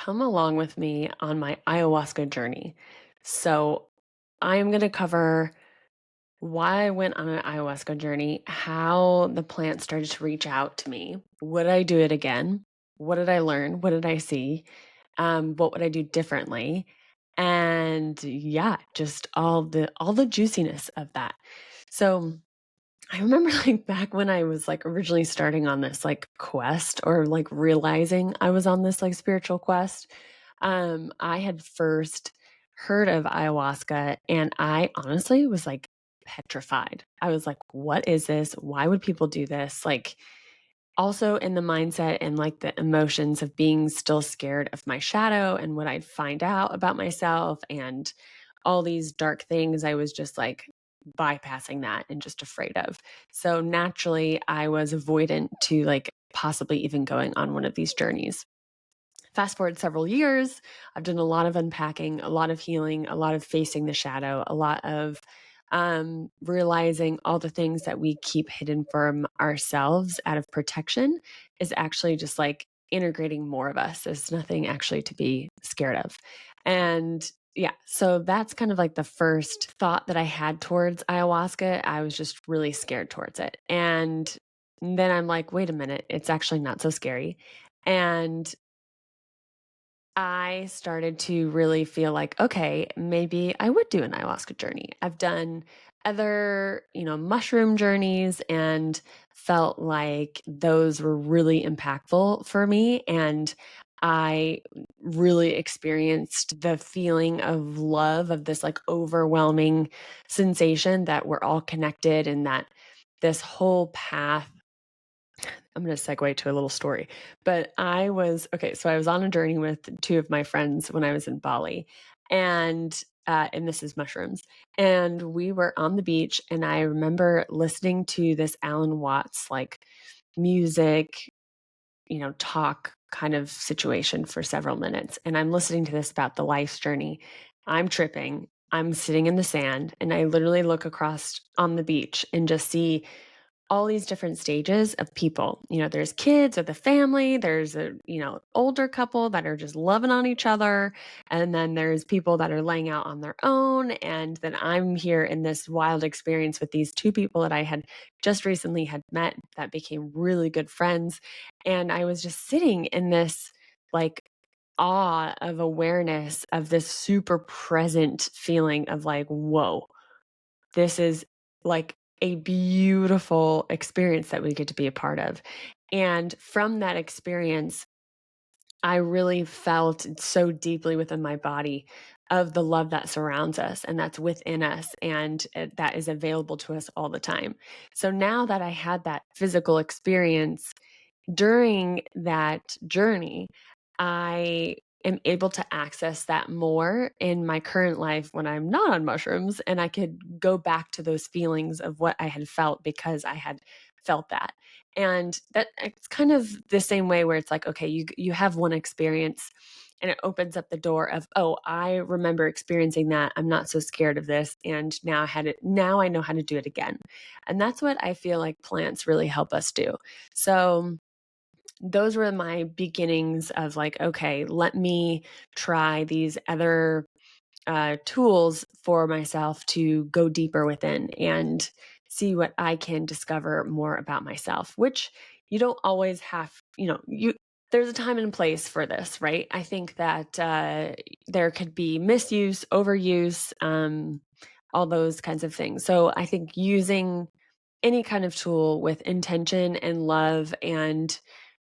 come along with me on my ayahuasca journey. So, I am going to cover why I went on an ayahuasca journey, how the plant started to reach out to me. Would I do it again? What did I learn? What did I see? What would I do differently? And yeah, just all the juiciness of that. So, I remember back when I was originally starting on this quest or realizing I was on this spiritual quest. I had first heard of ayahuasca and I honestly was petrified. I was like, what is this? Why would people do this? Also in the mindset and the emotions of being still scared of my shadow and what I'd find out about myself and all these dark things. I was just bypassing that and just afraid of. So naturally, I was avoidant to possibly even going on one of these journeys. Fast forward several years, I've done a lot of unpacking, a lot of healing, a lot of facing the shadow, a lot of realizing all the things that we keep hidden from ourselves out of protection is actually just integrating more of us. There's nothing actually to be scared of. And yeah, so that's kind of the first thought that I had towards ayahuasca. I was just really scared towards it. And then I'm like, wait a minute, it's actually not so scary. And I started to really feel like, okay, maybe I would do an ayahuasca journey. I've done other, mushroom journeys and felt like those were really impactful for me. And I really experienced the feeling of love, of this overwhelming sensation that we're all connected and that this whole path. I'm going to segue to a little story. But so I was on a journey with two of my friends when I was in Bali, and this is mushrooms. And we were on the beach, and I remember listening to this Alan Watts music, talk kind of situation for several minutes. And I'm listening to this about the life's journey. I'm tripping. I'm sitting in the sand, and I literally look across on the beach and just see all these different stages of people. There's kids or the family, there's older couple that are just loving on each other, and then there's people that are laying out on their own, and then I'm here in this wild experience with these two people that I had just recently had met that became really good friends, and I was just sitting in this like awe of awareness of this super present feeling of whoa, this is like a beautiful experience that we get to be a part of. And from that experience, I really felt so deeply within my body of the love that surrounds us and that's within us and that is available to us all the time. So now that I had that physical experience, during that journey, I am able to access that more in my current life when I'm not on mushrooms, and I could go back to those feelings of what I had felt because I had felt that. And that it's kind of the same way where it's like, okay, you have one experience and it opens up the door of, oh, I remember experiencing that. I'm not so scared of this. And now I know how to do it again. And that's what I feel like plants really help us do. So those were my beginnings of okay, let me try these other tools for myself to go deeper within and see what I can discover more about myself, which you don't always have, there's a time and place for this, right? I think that there could be misuse, overuse, all those kinds of things. So I think using any kind of tool with intention and love and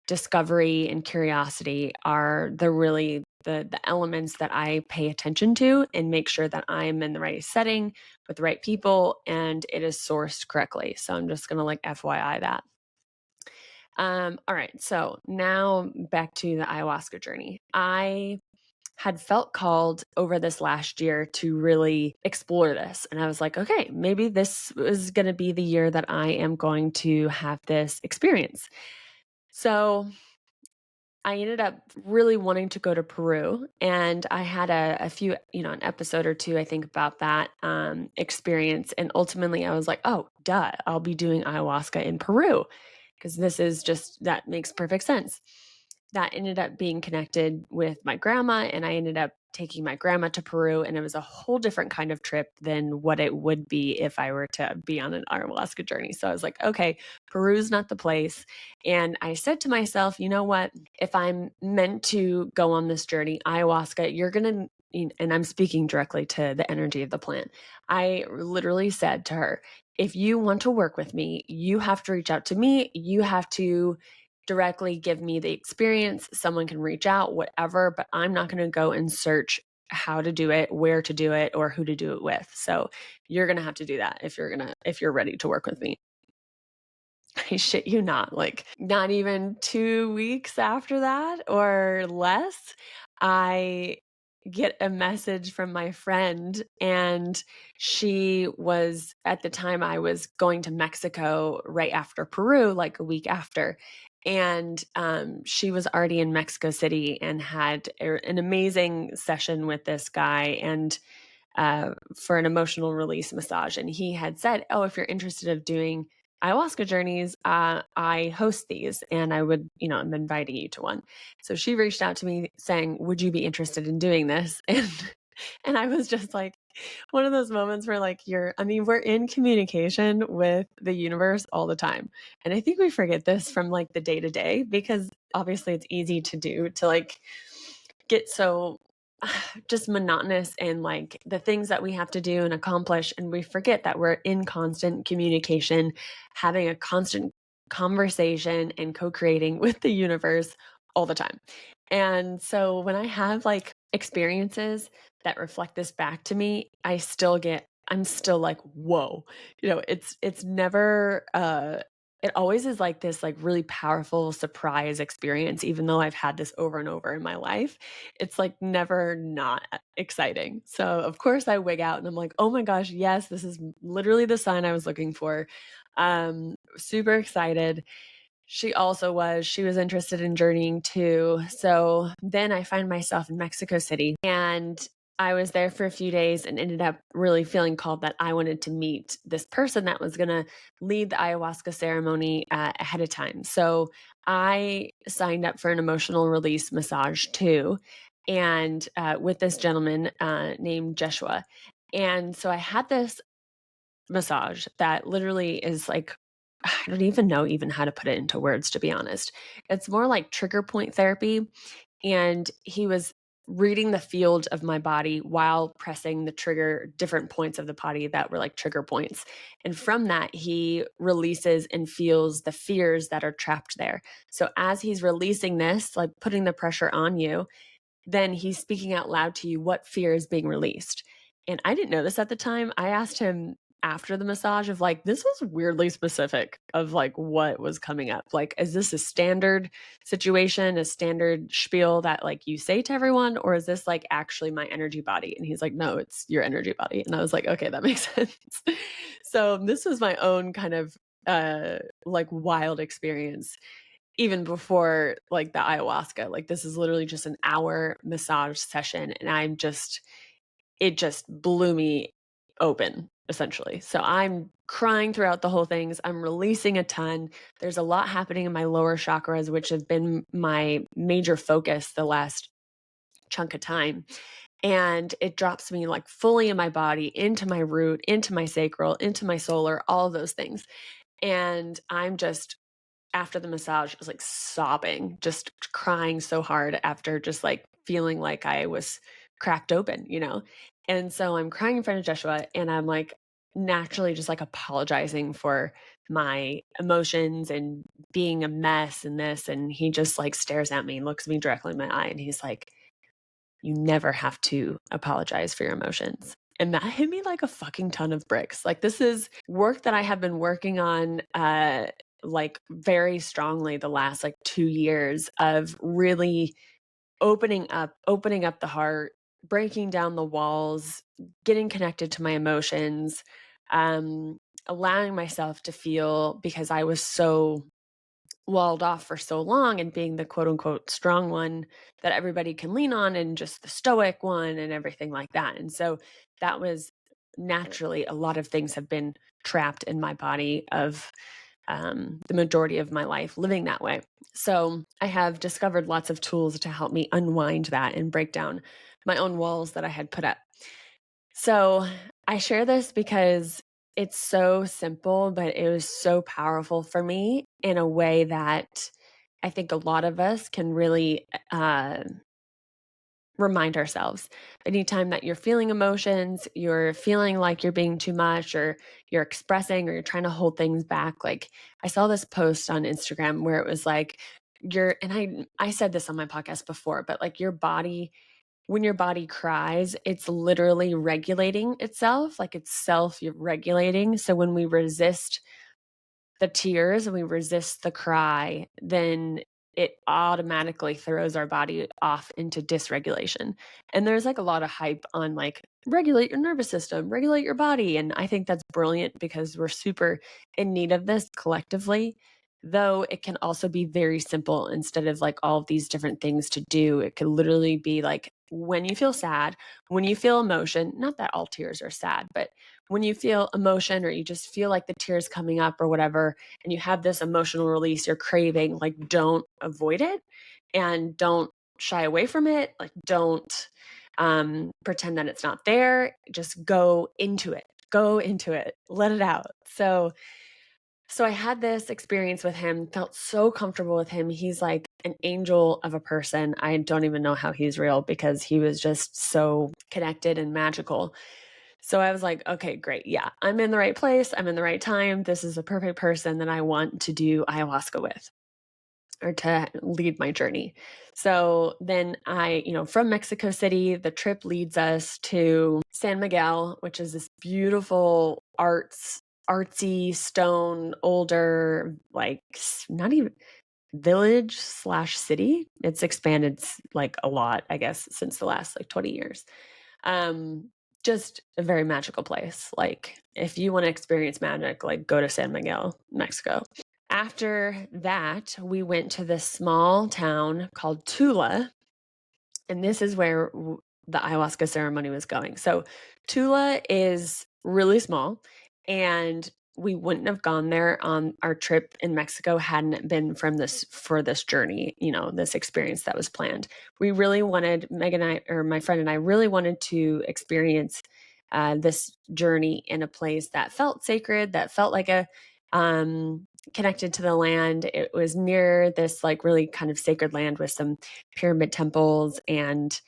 discovery and curiosity are the elements that I pay attention to and make sure that I'm in the right setting with the right people and it is sourced correctly. So I'm just gonna FYI that. All right, so now back to the ayahuasca journey. I had felt called over this last year to really explore this. And I was like, okay, maybe this is going to be the year that I am going to have this experience. So I ended up really wanting to go to Peru, and I had a few, an episode or two, I think, about that experience. And ultimately, I was like, oh, duh, I'll be doing ayahuasca in Peru because this is just that makes perfect sense. that ended up being connected with my grandma, and I ended up taking my grandma to Peru, and it was a whole different kind of trip than what it would be if I were to be on an ayahuasca journey. So I was like, okay, Peru's not the place. And I said to myself, you know what? If I'm meant to go on this journey, ayahuasca, you're going to, and I'm speaking directly to the energy of the plant. I literally said to her, if you want to work with me, you have to reach out to me. You have to directly give me the experience. Someone can reach out, whatever, but I'm not going to go and search how to do it, where to do it, or who to do it with. So you're going to have to do that if you're ready to work with me. I shit you not, like, not even 2 weeks after that or less, I get a message from my friend, and she was at the time, I was going to Mexico right after Peru, like, a week after, and, she was already in Mexico City and had an amazing session with this guy, and for an emotional release massage. And he had said, "Oh, if you're interested of doing ayahuasca journeys, I host these, and I would, I'm inviting you to one." So she reached out to me saying, "Would you be interested in doing this?" And I was just like, one of those moments where like we're in communication with the universe all the time. And I think we forget this from like the day to day because obviously it's easy to do to like get so just monotonous and like the things that we have to do and accomplish. And we forget that we're in constant communication, having a constant conversation and co creating with the universe all the time. And so when I have like experiences that reflect this back to me, I'm still like, whoa, it's never, it always is like this like really powerful surprise experience, even though I've had this over and over in my life. It's like never not exciting. So of course I wig out and I'm like, oh my gosh, yes, this is literally the sign I was looking for. Super excited. She was interested in journeying too. So then I find myself in Mexico City, and I was there for a few days and ended up really feeling called that I wanted to meet this person that was going to lead the ayahuasca ceremony ahead of time. So I signed up for an emotional release massage too, and with this gentleman named Joshua. And so I had this massage that literally is like, I don't even know even how to put it into words, to be honest. It's more like trigger point therapy. And he was reading the field of my body while pressing the trigger different points of the body that were like trigger points. And from that, he releases and feels the fears that are trapped there. So as he's releasing this, like putting the pressure on you, then he's speaking out loud to you what fear is being released. And I didn't know this at the time. I asked him after the massage of like, this was weirdly specific of like what was coming up. Like, is this a standard situation, a standard spiel that like you say to everyone, or is this like actually my energy body? And he's like, no, it's your energy body. And I was like, okay, that makes sense. So this was my own kind of like wild experience even before like the ayahuasca. Like this is literally just an hour massage session, and it just blew me open essentially. So I'm crying throughout the whole things. I'm releasing a ton. There's a lot happening in my lower chakras, which have been my major focus the last chunk of time. And it drops me like fully in my body, into my root, into my sacral, into my solar, all of those things. And I'm just after the massage, I was like sobbing, just crying so hard after just like feeling like I was cracked open. And so I'm crying in front of Joshua, and I'm like naturally just like apologizing for my emotions and being a mess and this. And he just like stares at me and looks me directly in my eye. And he's like, you never have to apologize for your emotions. And that hit me like a fucking ton of bricks. Like this is work that I have been working on like very strongly the last like 2 years of really opening up the heart, breaking down the walls, getting connected to my emotions, allowing myself to feel because I was so walled off for so long and being the quote unquote strong one that everybody can lean on and just the stoic one and everything like that. And so that was naturally a lot of things have been trapped in my body of the majority of my life living that way. So I have discovered lots of tools to help me unwind that and break down my own walls that I had put up. So I share this because it's so simple, but it was so powerful for me in a way that I think a lot of us can really remind ourselves. Anytime that you're feeling emotions, you're feeling like you're being too much, or you're expressing, or you're trying to hold things back. Like, I saw this post on Instagram where it was like, I said this on my podcast before, but like your body, when your body cries, it's literally regulating itself, like it's self regulating. So when we resist the tears and we resist the cry, then it automatically throws our body off into dysregulation. And there's like a lot of hype on like regulate your nervous system, regulate your body. And I think that's brilliant because we're super in need of this collectively. Though it can also be very simple instead of like all of these different things to do. It could literally be like when you feel sad, when you feel emotion, not that all tears are sad, but when you feel emotion or you just feel like the tears coming up or whatever, and you have this emotional release you're craving, like don't avoid it and don't shy away from it. Like don't pretend that it's not there. Just go into it. Go into it. Let it out. So I had this experience with him, felt so comfortable with him. He's like an angel of a person. I don't even know how he's real because he was just so connected and magical. So I was like, okay, great. Yeah, I'm in the right place. I'm in the right time. This is a perfect person that I want to do ayahuasca with or to lead my journey. So then from Mexico City, the trip leads us to San Miguel, which is this beautiful artsy stone, older, like not even village/city. It's expanded like a lot, I guess, since the last like 20 years. Just a very magical place. Like if you want to experience magic, like go to San Miguel, Mexico. After that, we went to this small town called Tula, and this is where the ayahuasca ceremony was going. So Tula is really small, and we wouldn't have gone there on our trip in Mexico hadn't it been for this journey, this experience that was planned. We really wanted, Megan and I, or my friend and I, really wanted to experience this journey in a place that felt sacred, that felt like a connected to the land. It was near this like really kind of sacred land with some pyramid temples, and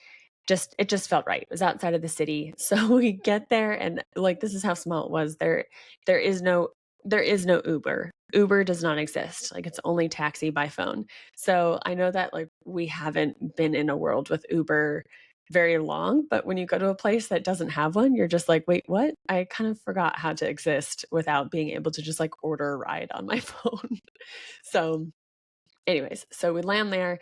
it just felt right. It was outside of the city. So we get there, and like this is how small it was. There is no Uber. Uber does not exist. Like it's only taxi by phone. So I know that like we haven't been in a world with Uber very long, but when you go to a place that doesn't have one, you're just like, wait, what? I kind of forgot how to exist without being able to just like order a ride on my phone. So anyways, so we land there,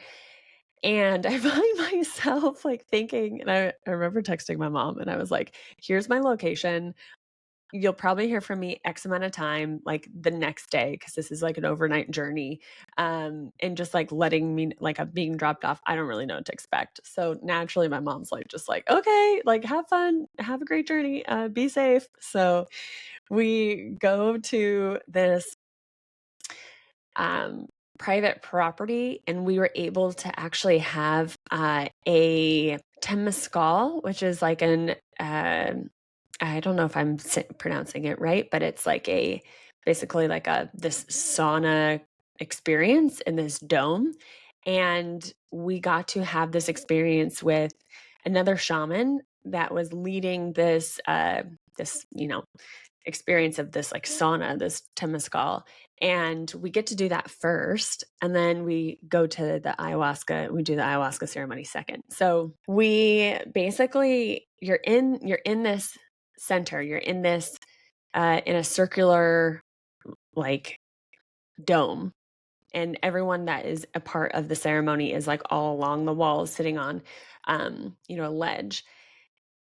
and I find myself like thinking, and I remember texting my mom and I was like, here's my location. You'll probably hear from me X amount of time, like the next day, because this is like an overnight journey. And just like letting me, like I'm being dropped off. I don't really know what to expect. So naturally, my mom's like, just like, okay, like have fun, have a great journey, be safe. So we go to this private property, and we were able to actually have a temescal, which is like I don't know if I'm pronouncing it right, but it's like basically like this sauna experience in this dome. And we got to have this experience with another shaman that was leading this experience of this like sauna, this temescal. And we get to do that first. And then we go to we do the ayahuasca ceremony second. So we basically, you're in this center, you're in this, in a circular like dome. And everyone that is a part of the ceremony is like all along the walls sitting on, a ledge,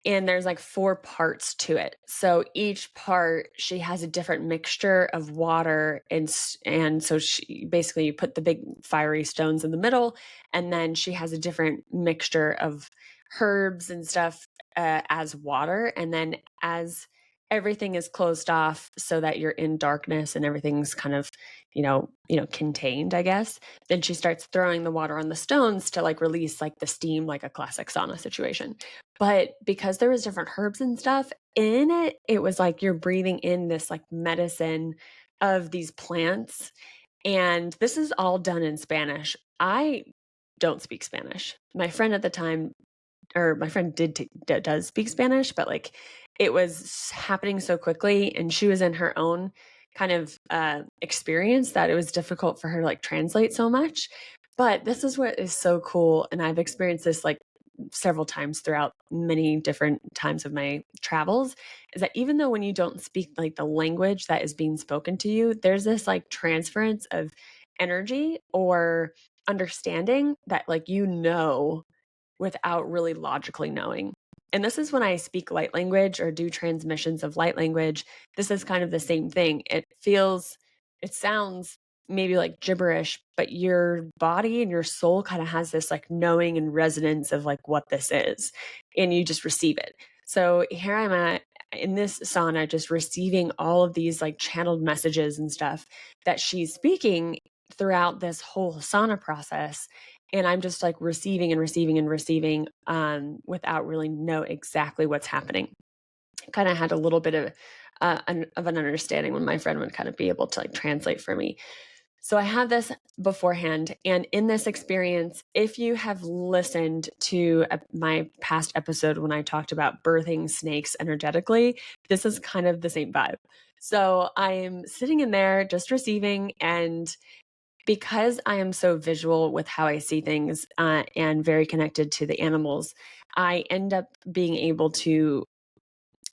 and there's like 4 parts to it. So each part, she has a different mixture of water, and so she basically, you put the big fiery stones in the middle, and then she has a different mixture of herbs and stuff as water, and then as everything is closed off so that you're in darkness and everything's kind of, contained, I guess. Then she starts throwing the water on the stones to like release like the steam, like a classic sauna situation. But because there was different herbs and stuff in it, it was like you're breathing in this like medicine of these plants. And this is all done in Spanish. I don't speak Spanish. My friend at the time, or my friend does speak Spanish, but like it was happening so quickly, and she was in her own kind of experience that it was difficult for her to like translate so much. But this is what is so cool, and I've experienced this like several times throughout many different times of my travels, is that even though when you don't speak like the language that is being spoken to you, there's this like transference of energy or understanding that like without really logically knowing. And this is when I speak light language or do transmissions of light language. This is kind of the same thing. It sounds maybe like gibberish, but your body and your soul kind of has this like knowing and resonance of like what this is, and you just receive it. So here I'm at in this sauna, just receiving all of these like channeled messages and stuff that she's speaking throughout this whole sauna process, and I'm just like receiving and receiving and receiving without really know exactly what's happening. Kind of had a little bit of an understanding when my friend would kind of be able to like translate for me. So I had this beforehand, and in this experience, if you have listened to my past episode when I talked about birthing snakes energetically, this is kind of the same vibe. So I'm sitting in there just receiving, and because I am so visual with how I see things and very connected to the animals, I end up being able to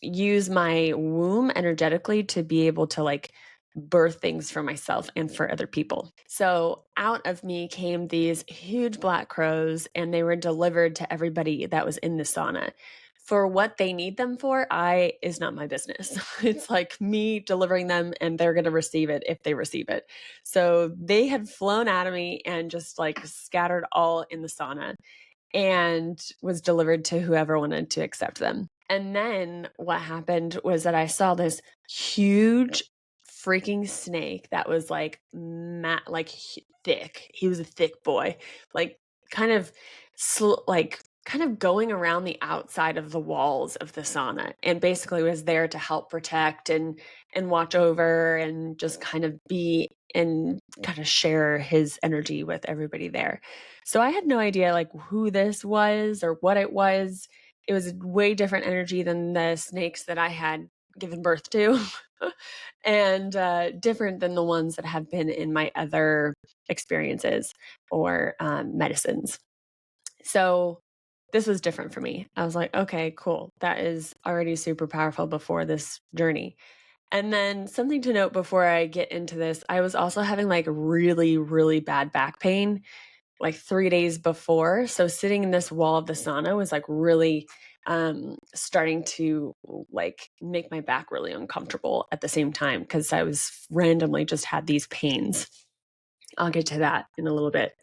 use my womb energetically to be able to like birth things for myself and for other people. So out of me came these huge black crows, and they were delivered to everybody that was in the sauna. For what they need them for, I is not my business. It's like me delivering them, and they're going to receive it if they receive it. So they had flown out of me and just like scattered all in the sauna, and was delivered to whoever wanted to accept them. And then what happened was that I saw this huge freaking snake that was like thick. He was a thick boy, like kind of kind of going around the outside of the walls of the sauna, and basically was there to help protect and watch over and just kind of be and kind of share his energy with everybody there. So I had no idea like who this was or what it was. It was a way different energy than the snakes that I had given birth to, and different than the ones that have been in my other experiences or medicines. So this was different for me. I was like, okay, cool. That is already super powerful before this journey. And then something to note before I get into this, I was also having like really, really bad back pain like 3 days before. So sitting in this wall of the sauna was like really starting to like make my back really uncomfortable at the same time, because I was randomly just had these pains. I'll get to that in a little bit.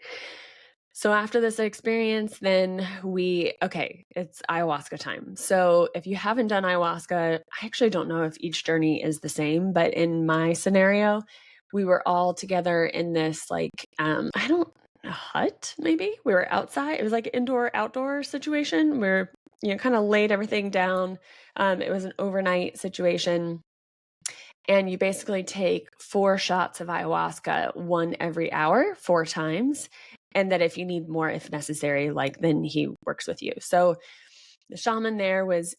So after this experience, then it's ayahuasca time. So if you haven't done ayahuasca, I actually don't know if each journey is the same, but in my scenario, we were all together in this like I don't a hut maybe. We were outside. It was like indoor outdoor situation where kind of laid everything down. It was an overnight situation, and you basically take 4 shots of ayahuasca, one every hour, 4 times. And that if you need more, if necessary, like then he works with you. So the shaman there was,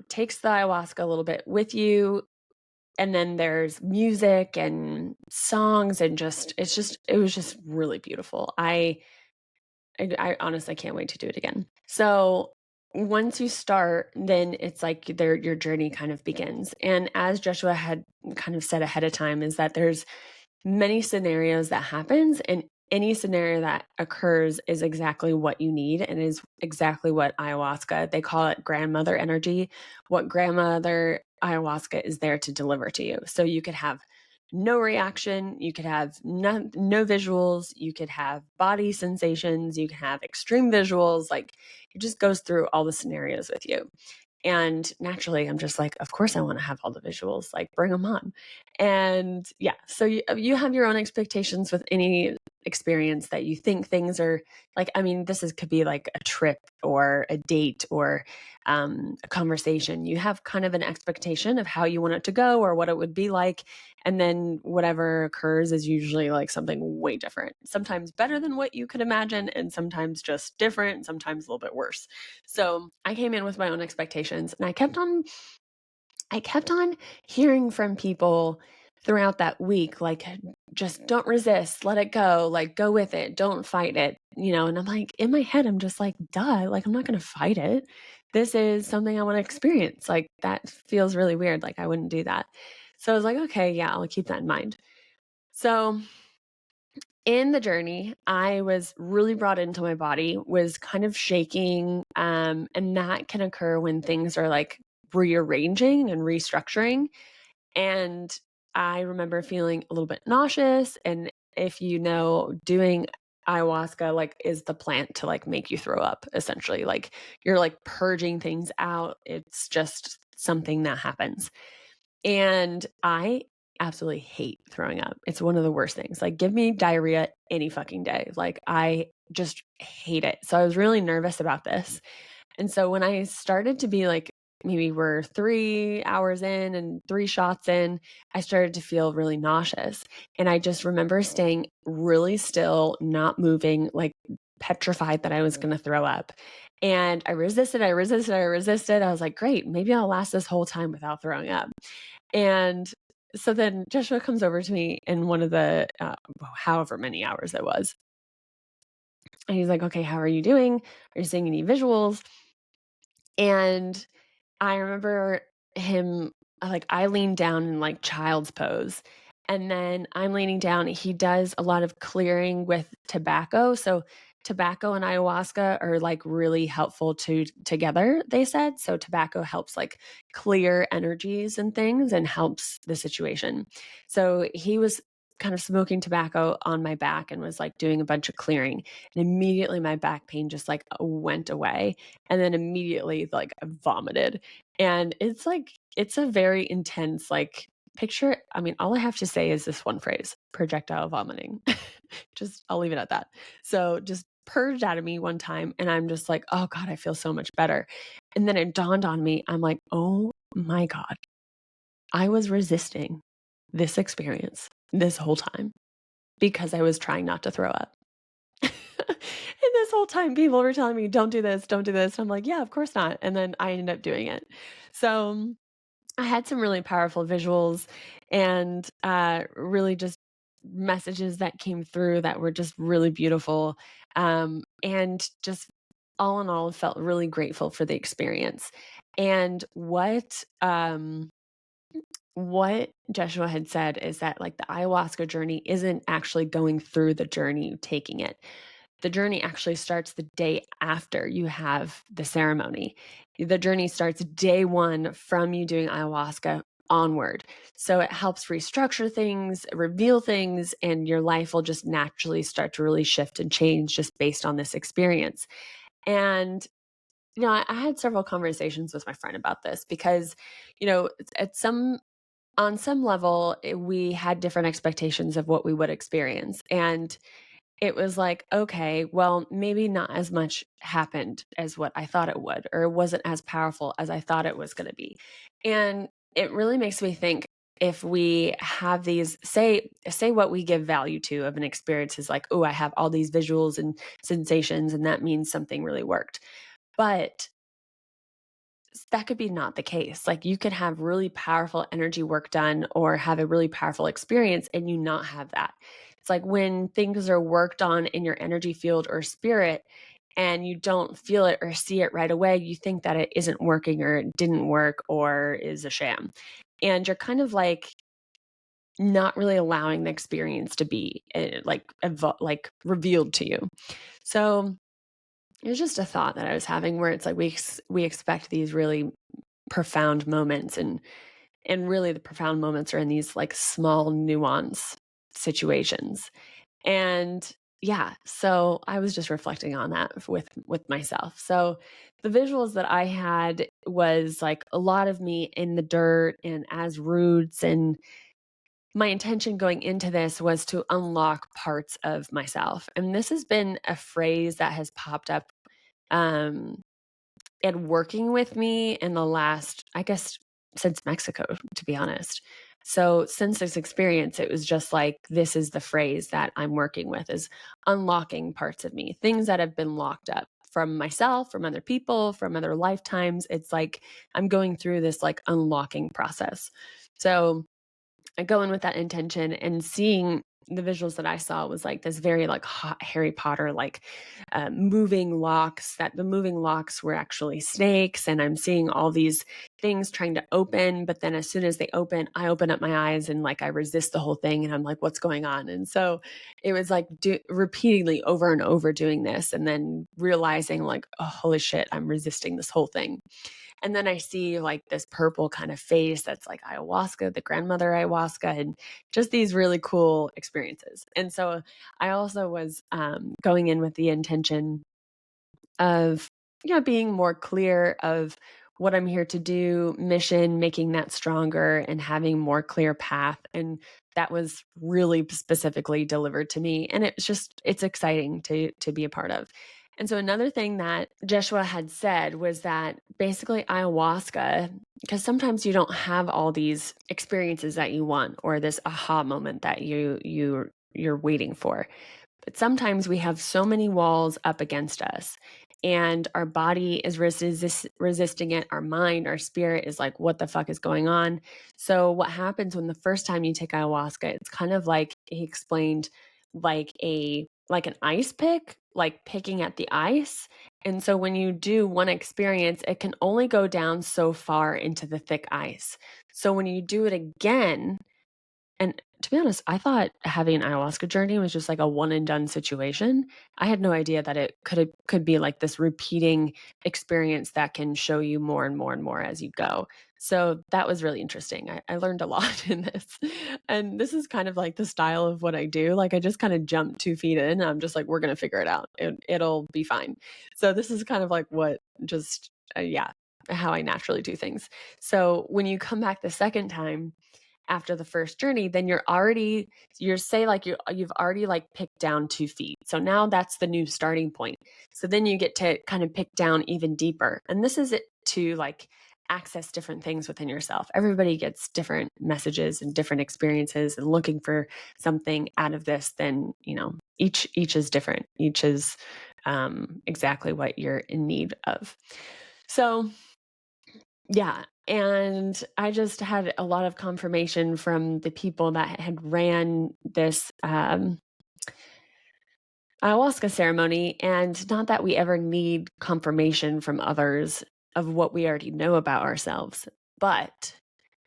takes the ayahuasca a little bit with you. And then there's music and songs, and it was just really beautiful. I honestly can't wait to do it again. So once you start, then it's like your journey kind of begins. And as Joshua had kind of said ahead of time, is that there's many scenarios that happens, and any scenario that occurs is exactly what you need and is exactly what ayahuasca, they call it grandmother energy, what grandmother ayahuasca is there to deliver to you. So you could have no reaction, you could have no visuals, you could have body sensations, you can have extreme visuals, like it just goes through all the scenarios with you. And naturally, I'm just like, of course, I want to have all the visuals, like, bring them on. And yeah, so you have your own expectations with any experience that you think things are like. I mean, could be like a trip or a date or a conversation. You have kind of an expectation of how you want it to go or what it would be like. And then whatever occurs is usually like something way different, sometimes better than what you could imagine, and sometimes just different, and sometimes a little bit worse. So I came in with my own expectations, and I kept on hearing from people throughout that week, like, just don't resist, let it go, like, go with it, don't fight it, and I'm like, in my head, I'm just like, duh, like, I'm not going to fight it. This is something I want to experience. Like, that feels really weird. Like, I wouldn't do that. So I was like, okay, yeah, I'll keep that in mind. So in the journey, I was really brought into my body, was kind of shaking. And that can occur when things are like rearranging and restructuring. And I remember feeling a little bit nauseous. And if you know, doing ayahuasca like is the plant to like make you throw up, essentially. Like, you're like purging things out. It's just something that happens. And I absolutely hate throwing up. It's one of the worst things. Like, give me diarrhea any fucking day. Like, I just hate it. So I was really nervous about this. And so when I started to be like, maybe we're 3 hours in and 3 shots in, I started to feel really nauseous. And I just remember staying really still, not moving, like petrified that I was going to throw up. And I resisted, I resisted, I resisted. I was like, great, maybe I'll last this whole time without throwing up. And so then Joshua comes over to me in one of the, however many hours it was. And he's like, okay, how are you doing? Are you seeing any visuals? And I remember him, like, I leaned down in like child's pose. And then I'm leaning down. He does a lot of clearing with tobacco. So tobacco and ayahuasca are like really helpful together, they said. So tobacco helps like clear energies and things and helps the situation. So he was kind of smoking tobacco on my back and was like doing a bunch of clearing. And immediately my back pain just like went away. And then immediately like I vomited. And it's like, it's a very intense, like, picture. I mean, all I have to say is this one phrase: projectile vomiting. Just, I'll leave it at that. So just purged out of me one time, and I'm just like, oh God, I feel so much better. And then it dawned on me, I'm like, oh my God, I was resisting this experience this whole time because I was trying not to throw up. And this whole time, people were telling me, don't do this, don't do this. I'm like, yeah, of course not. And then I ended up doing it. So I had some really powerful visuals and really just messages that came through that were just really beautiful. And just all in all, felt really grateful for the experience. And what Joshua had said is that like the ayahuasca journey isn't actually going through the journey, taking it. The journey actually starts the day after you have the ceremony. The journey starts day one from you doing ayahuasca onward. So it helps restructure things, reveal things, and your life will just naturally start to really shift and change just based on this experience. And I had several conversations with my friend about this because, at some on some level, we had different expectations of what we would experience. And it was like, okay, well, maybe not as much happened as what I thought it would, or it wasn't as powerful as I thought it was going to be. And it really makes me think, if we have these, say what we give value to of an experience is like, oh, I have all these visuals and sensations, and that means something really worked. But that could be not the case. Like, you could have really powerful energy work done or have a really powerful experience and you not have that. It's like when things are worked on in your energy field or spirit and you don't feel it or see it right away, you think that it isn't working or it didn't work or is a sham. And you're kind of like not really allowing the experience to be like revealed to you. So it was just a thought that I was having where it's like we expect these really profound moments, and really the profound moments are in these like small nuance situations. And Yeah, so I was just reflecting on that with myself. So the visuals that I had was like a lot of me in the dirt and as roots, and my intention going into this was to unlock parts of myself. And this has been a phrase that has popped up um and working with me in the last, I guess, since Mexico, to be honest. So since this experience, it was just like, this is the phrase that I'm working with, is unlocking parts of me, things that have been locked up from myself, from other people, from other lifetimes. It's like I'm going through this like unlocking process. So I go in with that intention, and seeing the visuals that I saw was like this very like hot Harry Potter, like moving locks, that the moving locks were actually snakes. And I'm seeing all these things trying to open. But then as soon as they open, I open up my eyes and like I resist the whole thing. And I'm like, what's going on? And so it was like repeatedly over and over doing this, and then realizing like, oh, holy shit, I'm resisting this whole thing. And then I see like this purple kind of face that's like ayahuasca, the grandmother ayahuasca, and just these really cool experiences. And so I also was going in with the intention of, being more clear of what I'm here to do, mission, making that stronger and having more clear path. And that was really specifically delivered to me. And it's exciting to be a part of. And so another thing that Joshua had said was that basically ayahuasca, because sometimes you don't have all these experiences that you want, or this aha moment that you're waiting for. But sometimes we have so many walls up against us, and our body is resisting it. Our mind, our spirit is like, what the fuck is going on? So, what happens when the first time you take ayahuasca, it's kind of like he explained, like an ice pick, like picking at the ice. And so, when you do one experience, it can only go down so far into the thick ice. So, when you do it again, and to be honest, I thought having an ayahuasca journey was just like a one and done situation. I had no idea that it could be like this repeating experience that can show you more and more and more as you go. So that was really interesting. I learned a lot in this. And this is kind of like the style of what I do. Like I just kind of jump 2 feet in. And I'm just like, we're going to figure it out. It'll be fine. So this is kind of like what just, yeah, how I naturally do things. So when you come back the second time, after the first journey, then you're say like you've already like picked down 2 feet. So now that's the new starting point. So then you get to kind of pick down even deeper. And this is it to like access different things within yourself. Everybody gets different messages and different experiences, and looking for something out of this, then, each is different. Each is exactly what you're in need of. So yeah, and I just had a lot of confirmation from the people that had ran this, ayahuasca ceremony, and not that we ever need confirmation from others of what we already know about ourselves, but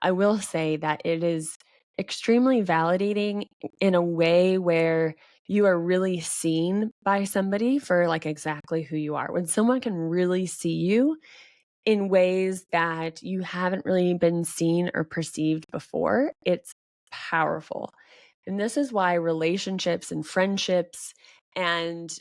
I will say that it is extremely validating in a way where you are really seen by somebody for, like, exactly who you are. When someone can really see you in ways that you haven't really been seen or perceived before, it's powerful. And this is why relationships and friendships and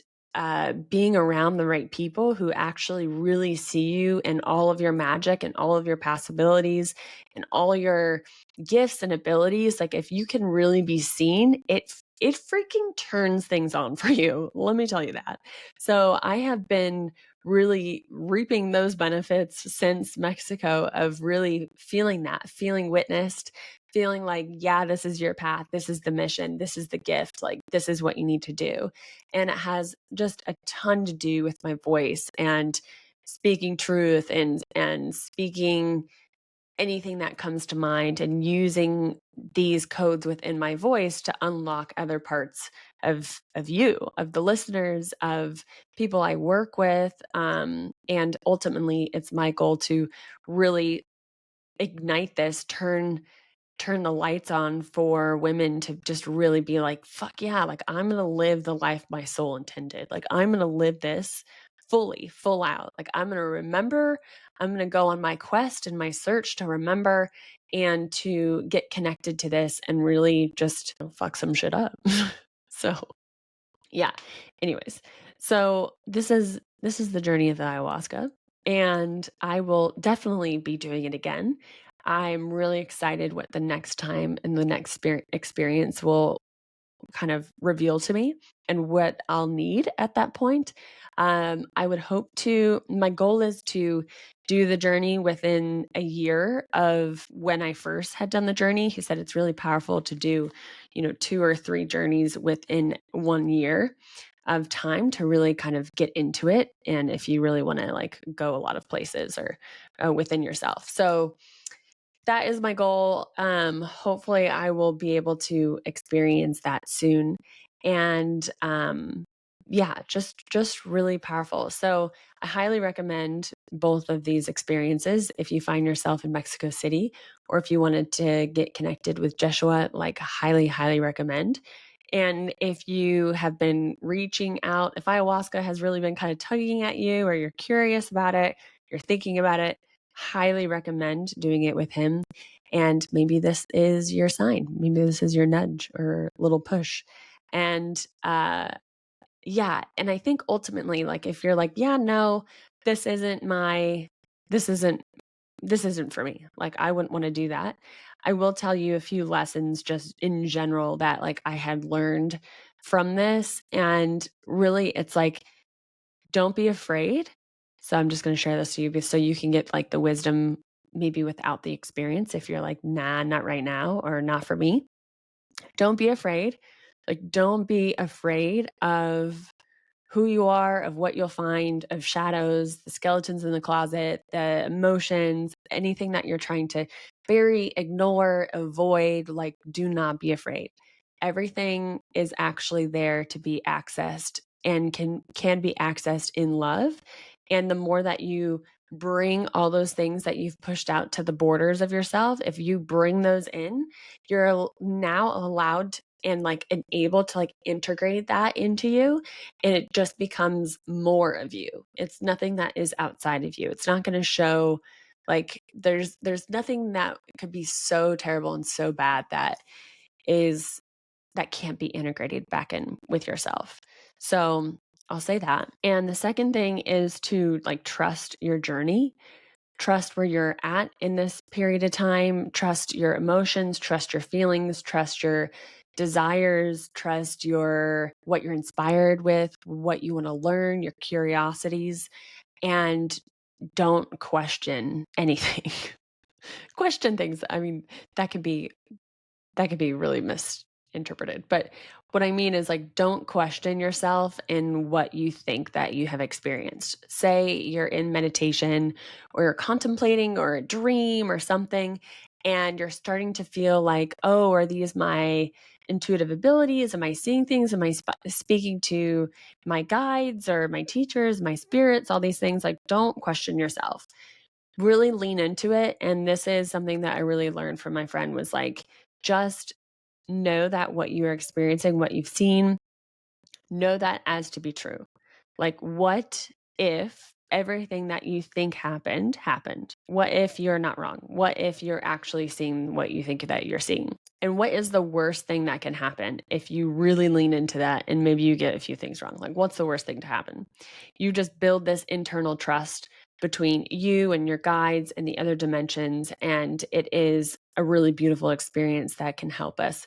being around the right people who actually really see you and all of your magic and all of your possibilities and all your gifts and abilities, like if you can really be seen, it freaking turns things on for you. Let me tell you that. So I have been really reaping those benefits since Mexico, of really feeling that, feeling witnessed, feeling like, yeah, this is your path. This is the mission. This is the gift. Like, this is what you need to do. And it has just a ton to do with my voice and speaking truth, and speaking anything that comes to mind, and using these codes within my voice to unlock other parts of you, of the listeners, of people I work with, and ultimately it's my goal to really ignite this, turn the lights on for women to just really be like, fuck yeah, like I'm going to live the life my soul intended. Like I'm going to live this fully, full out. Like I'm going to remember, I'm going to go on my quest and my search to remember and to get connected to this and really just fuck some shit up. So Yeah. Anyways, so this is the journey of the ayahuasca, and I will definitely be doing it again. I'm really excited what the next time and the next experience will kind of reveal to me and what I'll need at that point. I would hope to, my goal is to do the journey within a year of when I first had done the journey. He said it's really powerful to do, 2 or 3 journeys within 1 year of time to really kind of get into it. And if you really want to like go a lot of places or within yourself. So, that is my goal. Hopefully, I will be able to experience that soon, and yeah, just really powerful. So I highly recommend both of these experiences if you find yourself in Mexico City, or if you wanted to get connected with Jeshua. Like, highly recommend. And if you have been reaching out, if ayahuasca has really been kind of tugging at you, or you're curious about it, you're thinking about it, highly recommend doing it with him. And maybe this is your sign. Maybe this is your nudge or little push. And yeah, and I think ultimately, like if you're like, yeah, no, this isn't my, this isn't, this isn't for me. Like I wouldn't want to do that. I will tell you a few lessons just in general that like I had learned from this. And really, it's like don't be afraid. So I'm just going to share this to you so you can get like the wisdom maybe without the experience if you're like, nah, not right now or not for me. Don't be afraid. Like, don't be afraid of who you are, of what you'll find, of shadows, the skeletons in the closet, the emotions, anything that you're trying to bury, ignore, avoid. Like, do not be afraid. Everything is actually there to be accessed and can be accessed in love. And the more that you bring all those things that you've pushed out to the borders of yourself, if you bring those in, you're now allowed and like and able to like integrate that into you, and it just becomes more of you. It's nothing that is outside of you. It's not going to show like there's nothing that could be so terrible and so bad is that can't be integrated back in with yourself. So I'll say that. And the second thing is to like trust your journey, trust where you're at in this period of time, trust your emotions, trust your feelings, trust your desires, trust your what you're inspired with, what you want to learn, your curiosities, and don't question anything. Question things. I mean, that could be that could be really misinterpreted. But what I mean is like don't question yourself in what you think that you have experienced. Say you're in meditation or you're contemplating or a dream or something and you're starting to feel like, "Oh, are these my intuitive abilities? Am I seeing things? Am I speaking to my guides or my teachers, my spirits, all these things?" Like don't question yourself. Really lean into it, and this is something that I really learned from my friend was like just know that what you're experiencing, what you've seen, know that as to be true. Like, what if everything that you think happened happened? What if you're not wrong? What if you're actually seeing what you think that you're seeing? And what is the worst thing that can happen if you really lean into that and maybe you get a few things wrong? Like, what's the worst thing to happen? You just build this internal trust between you and your guides and the other dimensions. And it is a really beautiful experience that can help us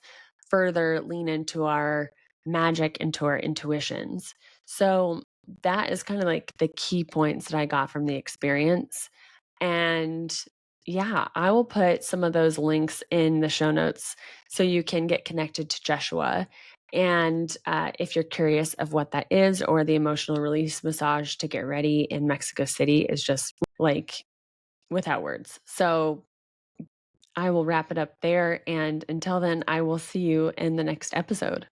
further lean into our magic, into our intuitions. So that is kind of like the key points that I got from the experience. And yeah, I will put some of those links in the show notes so you can get connected to Joshua. And if you're curious of what that is, or the emotional release massage to get ready in Mexico City is just like without words. So I will wrap it up there. And until then, I will see you in the next episode.